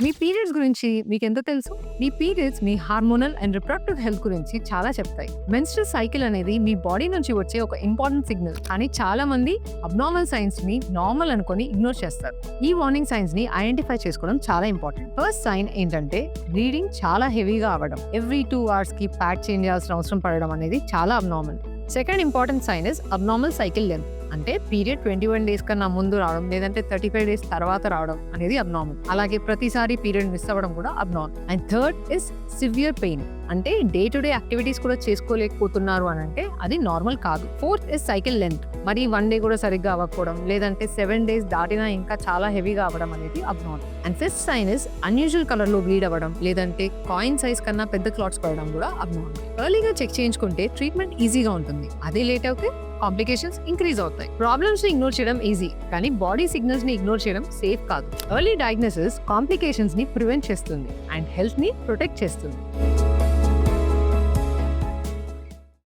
మీ periods గురించి మీకెంత తెలుసు? మీ పీరియడ్స్ మీ హార్మోనల్ అండ్ రిప్రొడక్టివ్ హెల్త్ గురించి చాలా చెప్తాయి. మెన్స్ట్రువల్ సైకిల్ అనేది మీ బాడీ నుంచి వచ్చే ఒక ఇంపార్టెంట్ సిగ్నల్. కానీ చాలా మంది అబ్నార్మల్ సైన్స్ ని నార్మల్ అనుకొని ఇగ్నోర్ చేస్తారు. ఈ వార్నింగ్ సైన్స్ ని ఐడెంటిఫై చేసుకోవడం చాలా ఇంపార్టెంట్. ఫస్ట్ సైన్ ఏంటంటే బ్లీడింగ్ చాలా హెవీగా అవ్వడం. ఎవ్రీ 2 hours కి ప్యాడ్ చేంజ్ చేయాల్సిన అవసరం పడడం అనేది చాలా abnormal. Second important sign is abnormal cycle length. అంటే పీరియడ్ 21 days కన్నా ముందు రావడం లేదంటే 35 days తర్వాత రావడం అనేది అబ్నార్మల్. అలాగే ప్రతిసారి పీరియడ్ మిస్ అవ్వడం కూడా abnormal. And third is severe pain. అంటే డే టు డే యాక్టివిటీస్ కూడా చేసుకోలేకపోతున్నారు అని అంటే అది నార్మల్ కాదు. Fourth is cycle length. మరి 1 day కూడా సరిగ్గా అవ్వకపోవడం లేదంటే 7 days దాటినా ఇంకా చాలా హెవీగా అవ్వడం అనేది abnormal. And fifth sign is unusual colour లో బ్లీడ్ అవ్వడం లేదంటే కాయిన్ సైజ్ కన్నా పెద్ద క్లాట్స్ పడడం కూడా అబ్నార్మల్. ఎర్లీగా చెక్ చేయించుకుంటే ట్రీట్మెంట్ ఈజీగా ఉంటుంది. అదే లేట్ అవుతే కాంప్లికేషన్స్ ఇంక్రీజ్ అవుతాయి. ప్రాబ్లమ్స్ ని ఇగ్నోర్ చేయడం ఈజీ, కానీ బాడీ సిగ్నల్స్ ని ఇగ్నోర్ చేయడం సేఫ్ కాదు. ఎర్లీ డయాగ్నోసిస్ కాంప్లికేషన్స్ ని ప్రివెంట్ చేస్తుంది అండ్ హెల్త్ ని ప్రొటెక్ట్ చేస్తుంది.